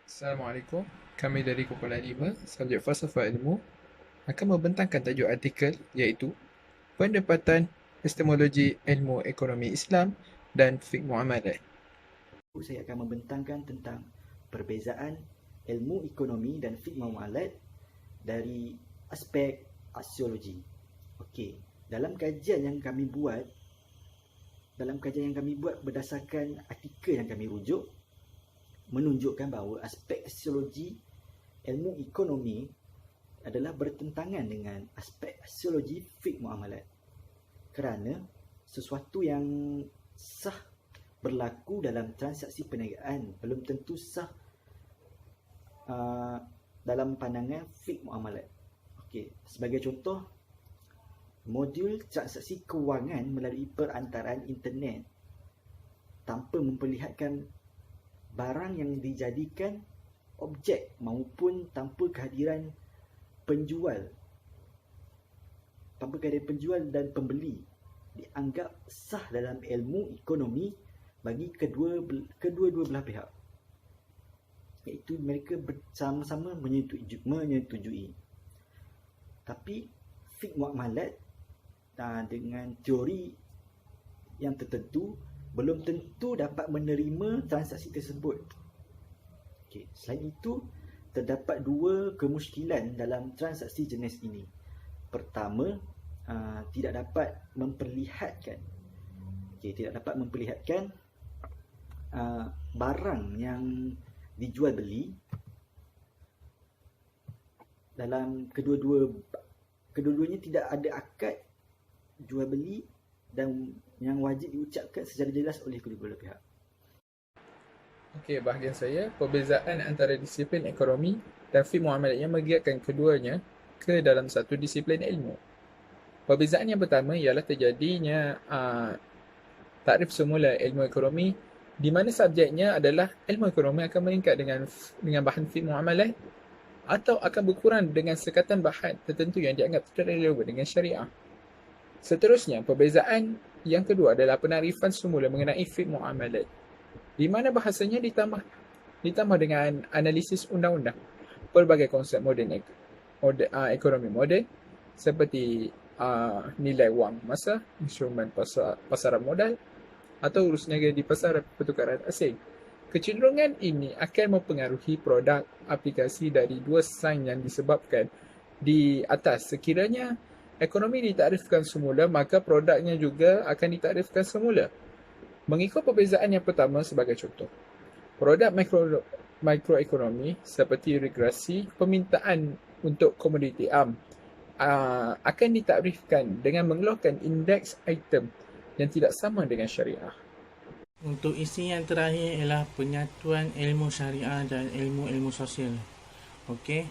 Assalamualaikum. Kami dari Kumpulan 5, subjek Falsafah Ilmu, akan membentangkan tajuk artikel iaitu Pendapatan Epistemologi Ilmu Ekonomi Islam dan Fiqh Muamalat. Saya akan membentangkan tentang perbezaan ilmu ekonomi dan fiqh muamalat dari aspek aksiologi. Okey, dalam kajian yang kami buat berdasarkan artikel yang kami rujuk, menunjukkan bahawa aspek aksiologi ilmu ekonomi adalah bertentangan dengan aspek aksiologi fiqh muamalat. Kerana sesuatu yang sah berlaku dalam transaksi perniagaan belum tentu sah dalam pandangan fiqh muamalat. Okey, sebagai contoh, modul transaksi kewangan melalui perantaraan internet tanpa memperlihatkan barang yang dijadikan objek maupun tanpa kehadiran penjual dan pembeli dianggap sah dalam ilmu ekonomi bagi kedua-dua belah pihak, iaitu mereka bersama-sama menyetujui. Tapi fiqh muamalat dengan teori yang tertentu belum tentu dapat menerima transaksi tersebut. Okay. Selain itu, terdapat dua kemusykilan dalam transaksi jenis ini. Pertama, tidak dapat memperlihatkan barang yang dijual beli dalam kedua-duanya tidak ada akad jual beli dan yang wajib diucapkan secara jelas oleh kedua-dua pihak. Okey, bahagian saya, perbezaan antara disiplin ekonomi dan fiqh muamalat yang mengiatkan keduanya ke dalam satu disiplin ilmu. Perbezaan yang pertama ialah terjadinya takrif semula ilmu ekonomi di mana subjeknya adalah ilmu ekonomi akan meningkat dengan bahan fiqh muamalat atau akan berkurang dengan sekatan bahan tertentu yang dianggap tidak relevan dengan syariah. Seterusnya, perbezaan yang kedua adalah penarifan semula mengenai fiqh muamalat, di mana bahasanya ditambah dengan analisis undang-undang pelbagai konsep ekonomi moden seperti nilai wang masa, instrumen pasaran modal atau urus niaga di pasaran pertukaran asing. Kecenderungan ini akan mempengaruhi produk aplikasi dari dua sains yang disebabkan di atas. Sekiranya ekonomi ditarifkan semula, maka produknya juga akan ditarifkan semula. Mengikut perbezaan yang pertama sebagai contoh, produk mikroekonomi seperti regresi permintaan untuk komoditi akan ditarifkan dengan mengeluarkan indeks item yang tidak sama dengan syariah. Untuk isi yang terakhir ialah penyatuan ilmu syariah dan ilmu sosial. Okey,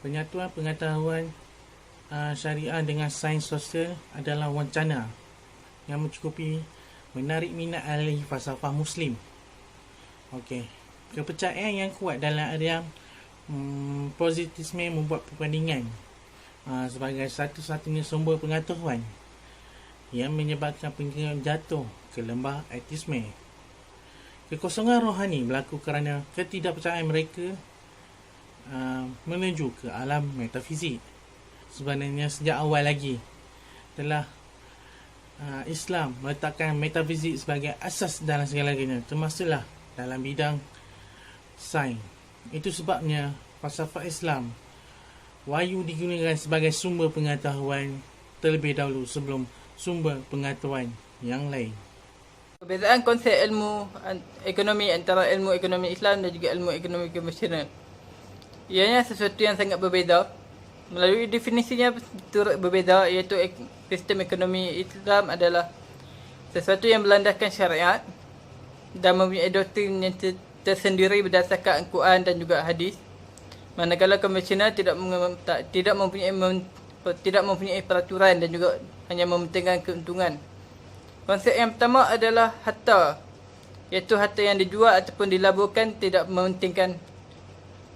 penyatuan pengetahuan syariah dengan sains sosial adalah wacana yang mencukupi menarik minat ahli falsafah Muslim. Okey, kepercayaan yang kuat dalam area positivisme membuat perbandingan sebagai satu-satunya sumber pengetahuan yang menyebabkan pengguna jatuh ke lembah ateisme. Kekosongan rohani berlaku kerana ketidakpercayaan mereka menuju ke alam metafizik. Sebenarnya sejak awal lagi telah Islam meletakkan metafizik sebagai asas dalam segala-galanya, termasuklah dalam bidang sains. Itu sebabnya falsafah Islam wahyu digunakan sebagai sumber pengetahuan terlebih dahulu sebelum sumber pengetahuan yang lain. Perbezaan konsep ilmu ekonomi antara ilmu ekonomi Islam dan juga ilmu ekonomi konvensional. Ianya sesuatu yang sangat berbeza. Melalui definisinya turut berbeza, iaitu sistem ekonomi Islam adalah sesuatu yang berlandaskan syariat dan mempunyai doktrin yang tersendiri berdasarkan Al-Quran dan juga hadis. Manakala konvensional tidak mempunyai peraturan dan juga hanya mementingkan keuntungan. Konsep yang pertama adalah harta, iaitu harta yang dijual ataupun dilaburkan tidak mementingkan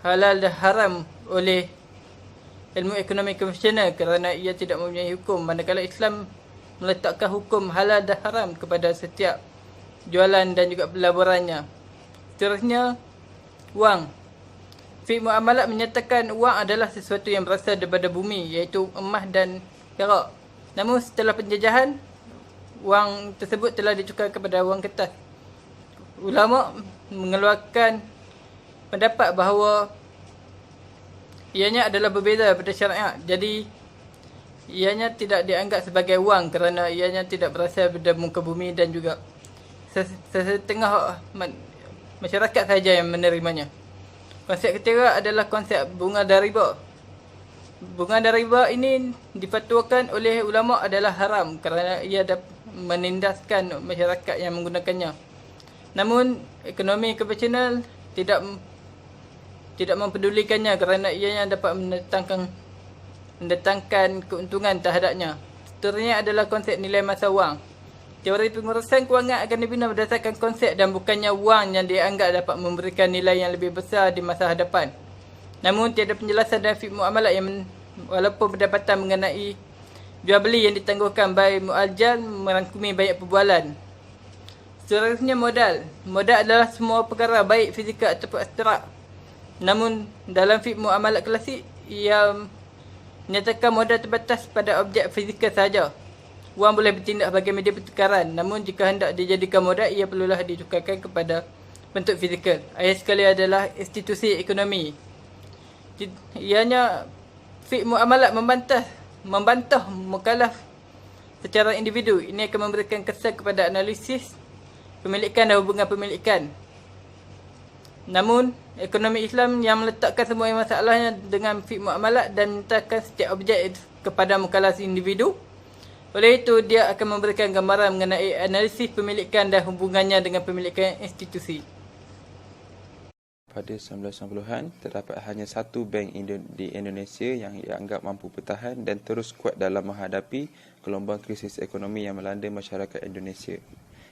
halal dan haram oleh ilmu ekonomi konvensional kerana ia tidak mempunyai hukum. Manakala Islam meletakkan hukum halal dan haram kepada setiap jualan dan juga pelaburannya. Seterusnya, wang Fiqh muamalat menyatakan wang adalah sesuatu yang berasal daripada bumi, iaitu emas dan perak. Namun setelah penjajahan, wang tersebut telah ditukar kepada wang kertas. Ulama mengeluarkan pendapat bahawa ianya adalah berbeza daripada syariat. Jadi ianya tidak dianggap sebagai wang kerana ianya tidak berasal dari muka bumi dan juga setengah masyarakat saja yang menerimanya. Konsep ketiga adalah konsep bunga dan riba. Bunga dan riba ini difatwakan oleh ulama adalah haram kerana ia dapat menindaskan masyarakat yang menggunakannya. Namun ekonomi konvensional tidak mempedulikannya kerana ianya dapat mendatangkan keuntungan terhadapnya. Seterusnya adalah konsep nilai masa wang. Teori pengurusan kewangan akan dibina berdasarkan konsep dan bukannya wang yang dianggap dapat memberikan nilai yang lebih besar di masa hadapan. Namun tiada penjelasan dan fiqh muamalat yang walaupun pendapatan mengenai jual beli yang ditangguhkan by mu'ajjal merangkumi banyak perbualan. Seterusnya modal. Modal adalah semua perkara baik fizikal ataupun abstrak. Namun dalam fiqh muamalat klasik ia menyatakan modal terbatas pada objek fizikal sahaja. Wang boleh bertindak sebagai media pertukaran, namun jika hendak dijadikan modal, ia perlulah ditukarkan kepada bentuk fizikal. Akhir sekali adalah institusi ekonomi. Ianya fiqh muamalat membantah mukallaf secara individu. Ini akan memberikan kesan kepada analisis pemilikan dan hubungan pemilikan. Namun, ekonomi Islam yang meletakkan semua masalahnya dengan fiqh muamalat dan meletakkan setiap objek kepada mukallaf individu. Oleh itu, dia akan memberikan gambaran mengenai analisis pemilikan dan hubungannya dengan pemilikan institusi. Pada 1990-an, terdapat hanya satu bank di Indonesia yang dianggap mampu bertahan dan terus kuat dalam menghadapi gelombang krisis ekonomi yang melanda masyarakat Indonesia,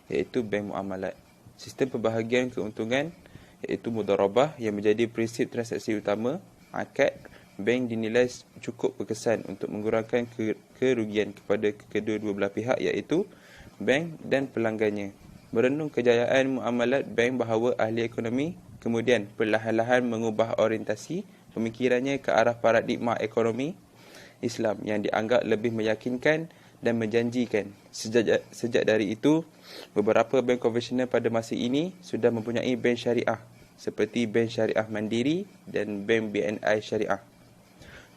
iaitu Bank Muamalat. Sistem pembahagian keuntungan iaitu mudharabah yang menjadi prinsip transaksi utama, akad bank dinilai cukup berkesan untuk mengurangkan kerugian kepada kedua-dua belah pihak iaitu bank dan pelanggannya. Merenung kejayaan muamalat bank bahawa ahli ekonomi kemudian perlahan-lahan mengubah orientasi pemikirannya ke arah paradigma ekonomi Islam yang dianggap lebih meyakinkan dan menjanjikan. Sejak dari itu, beberapa bank konvensional pada masa ini sudah mempunyai bank syariah seperti Bank Syariah Mandiri dan Bank BNI Syariah.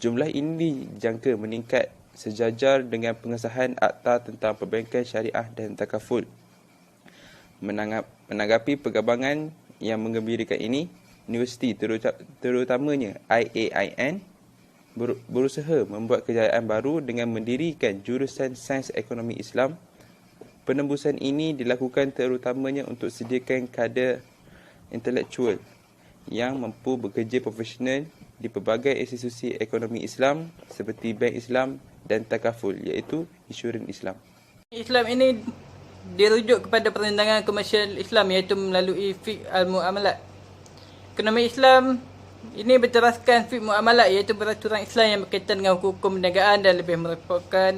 Jumlah ini dijangka meningkat sejajar dengan pengesahan Akta tentang Perbankan Syariah dan Takaful. Menanggapi perkembangan yang menggembirakan ini, universiti terutamanya IAIN berusaha membuat kejayaan baru dengan mendirikan jurusan Sains Ekonomi Islam. Penembusan ini dilakukan terutamanya untuk sediakan kader intelektual yang mampu bekerja profesional di pelbagai institusi ekonomi Islam seperti Bank Islam dan Takaful, iaitu insurans Islam. Islam ini dirujuk kepada perundangan komersial Islam iaitu melalui fiqh al-muamalat. Ekonomi Islam ini berteraskan fiqh muamalat iaitu peraturan Islam yang berkaitan dengan hukum perniagaan dan lebih merupakan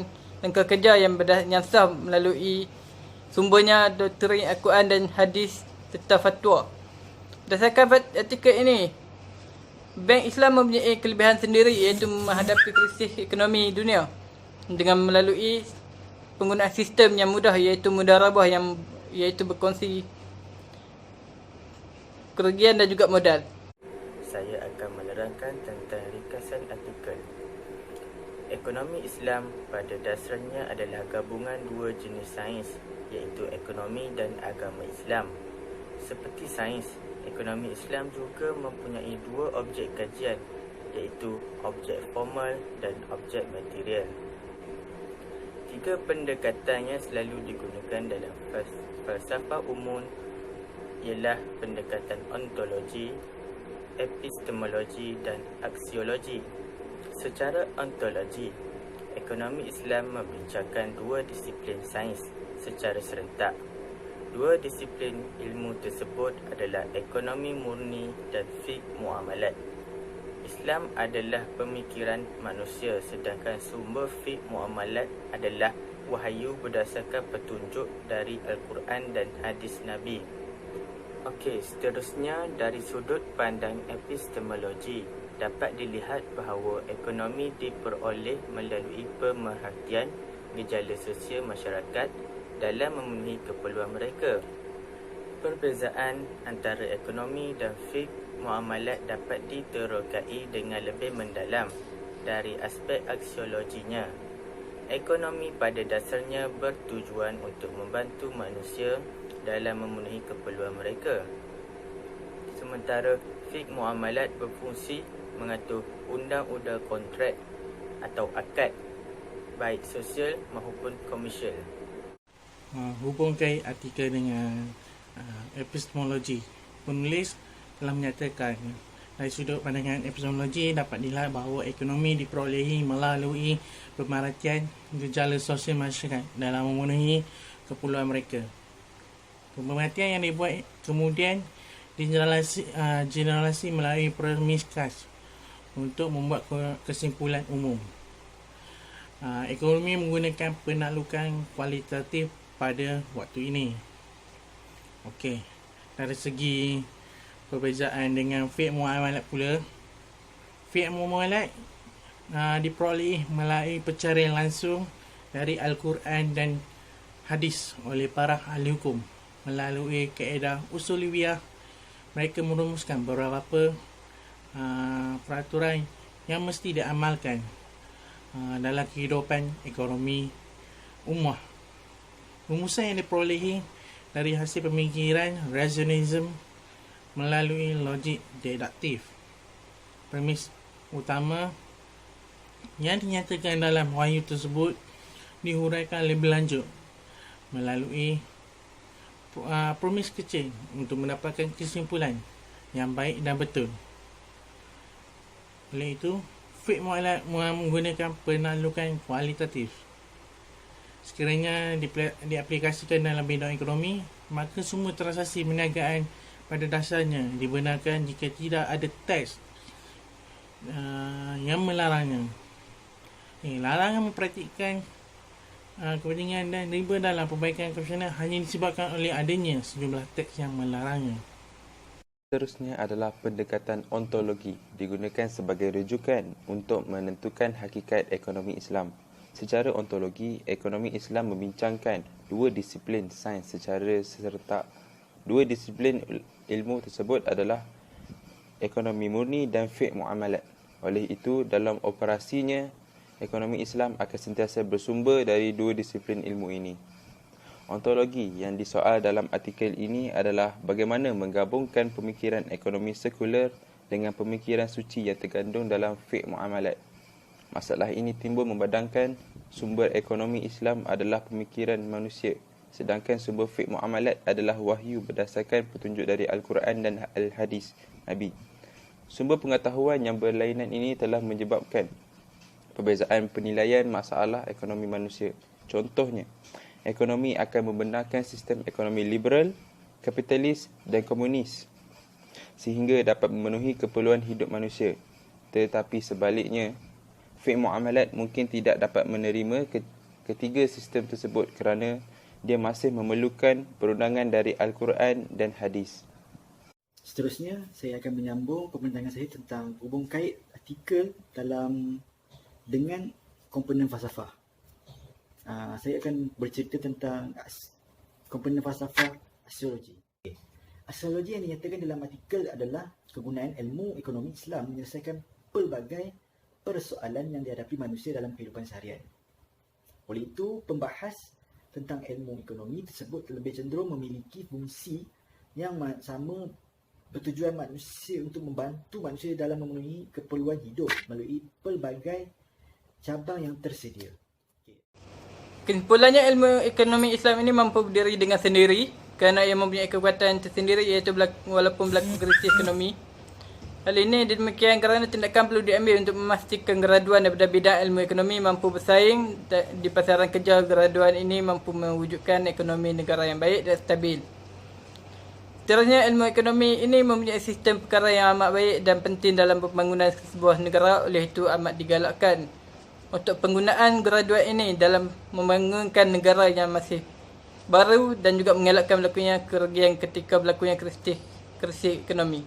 langkah kerja yang sah melalui sumbernya doktrin Al-Quran dan hadis serta fatwa. Berdasarkan artikel ini, Bank Islam mempunyai kelebihan sendiri iaitu menghadapi krisis ekonomi dunia dengan melalui penggunaan sistem yang mudah iaitu mudharabah yang iaitu berkongsi kerugian dan juga modal. Saya akan menerangkan tentang ringkasan artikel. Ekonomi Islam pada dasarnya adalah gabungan dua jenis sains iaitu ekonomi dan agama Islam. Seperti sains, ekonomi Islam juga mempunyai dua objek kajian iaitu objek formal dan objek material. Tiga pendekatan yang selalu digunakan dalam falsafah umum ialah pendekatan ontologi, epistemologi dan aksiologi. Secara ontologi, ekonomi Islam membincangkan dua disiplin sains secara serentak. Dua disiplin ilmu tersebut adalah ekonomi murni dan fiqh muamalat. Islam adalah pemikiran manusia sedangkan sumber fiqh muamalat adalah wahyu berdasarkan petunjuk dari Al-Quran dan hadis Nabi. Okey, seterusnya dari sudut pandang epistemologi, dapat dilihat bahawa ekonomi diperoleh melalui pemerhatian gejala sosial masyarakat dalam memenuhi keperluan mereka. Perbezaan antara ekonomi dan fiqh muamalat dapat diterokai dengan lebih mendalam dari aspek aksiologinya. Ekonomi pada dasarnya bertujuan untuk membantu manusia dalam memenuhi keperluan mereka. Sementara fiqh muamalat berfungsi mengatur undang-undang kontrak atau akad, baik sosial maupun komersial. Hubungkan artikel dengan epistemologi. Penulis telah menyatakan dari sudut pandangan epistemologi dapat dilihat bahawa ekonomi diperolehi melalui pemerhatian gejala sosial masyarakat dalam memenuhi keperluan mereka. Pemerhatian yang dibuat kemudian generalisasi melalui premis khas untuk membuat kesimpulan umum. Ekonomi menggunakan penaklukan kualitatif pada waktu ini. Okey, dari segi perbezaan dengan fiqh muamalat pula, fiqh muamalat diperoleh melalui pencarian langsung dari Al-Quran dan hadis oleh para ahli hukum. Melalui kaedah usuliyah, mereka merumuskan beberapa peraturan yang mesti diamalkan dalam kehidupan ekonomi ummah. Rumusan yang diperolehi dari hasil pemikiran rasionalisme melalui logik deduktif. Premis utama yang dinyatakan dalam wahyu tersebut dihuraikan lebih lanjut melalui premis kecil untuk mendapatkan kesimpulan yang baik dan betul. Oleh itu, fiqh muamalat menggunakan penaklukan kualitatif. Sekiranya diaplikasikan dalam bidang ekonomi, maka semua transaksi perniagaan pada dasarnya dibenarkan jika tidak ada teks yang melarangnya. Larangan mempraktikkan kepentingan dan riba dalam perbaikan konvensional hanya disebabkan oleh adanya sejumlah teks yang melarangnya. Seterusnya adalah pendekatan ontologi, digunakan sebagai rujukan untuk menentukan hakikat ekonomi Islam. Secara ontologi, ekonomi Islam membincangkan dua disiplin sains secara serentak. Dua disiplin ilmu tersebut adalah ekonomi murni dan fiqh muamalat. Oleh itu, dalam operasinya, ekonomi Islam akan sentiasa bersumber dari dua disiplin ilmu ini. Ontologi yang disoal dalam artikel ini adalah bagaimana menggabungkan pemikiran ekonomi sekular dengan pemikiran suci yang terkandung dalam fiqh muamalat. Masalah ini timbul membadangkan sumber ekonomi Islam adalah pemikiran manusia, sedangkan sumber fiqh muamalat adalah wahyu berdasarkan petunjuk dari Al-Quran dan Al-Hadis Nabi. Sumber pengetahuan yang berlainan ini telah menyebabkan perbezaan penilaian masalah ekonomi manusia. Contohnya, ekonomi akan membenarkan sistem ekonomi liberal, kapitalis dan komunis sehingga dapat memenuhi keperluan hidup manusia. Tetapi sebaliknya, fiqh muamalat mungkin tidak dapat menerima ketiga sistem tersebut kerana dia masih memerlukan perundangan dari Al-Quran dan hadis. Seterusnya, saya akan menyambung pembincangan saya tentang hubung kait artikel dengan komponen falsafah. Saya akan bercerita tentang komponen falsafah aksiologi. Aksiologi yang dinyatakan dalam artikel adalah kegunaan ilmu ekonomi Islam menyelesaikan pelbagai persoalan yang dihadapi manusia dalam kehidupan seharian. Oleh itu, pembahas tentang ilmu ekonomi tersebut lebih cenderung memiliki fungsi yang sama bertujuan manusia untuk membantu manusia dalam memenuhi keperluan hidup melalui pelbagai cabang yang tersedia. Kesimpulannya, ilmu ekonomi Islam ini mampu berdiri dengan sendiri kerana ia mempunyai kekuatan tersendiri iaitu walaupun berlaku krisis ekonomi. Hal ini demikian kerana tindakan perlu diambil untuk memastikan graduan daripada bidang ilmu ekonomi mampu bersaing di pasaran kerja. Graduan ini mampu mewujudkan ekonomi negara yang baik dan stabil. Seterusnya, ilmu ekonomi ini mempunyai sistem perkara yang amat baik dan penting dalam pembangunan sebuah negara. Oleh itu amat digalakkan untuk penggunaan graduan ini dalam membangunkan negara yang masih baru dan juga mengelakkan berlakunya kerugian ketika berlakunya krisis ekonomi.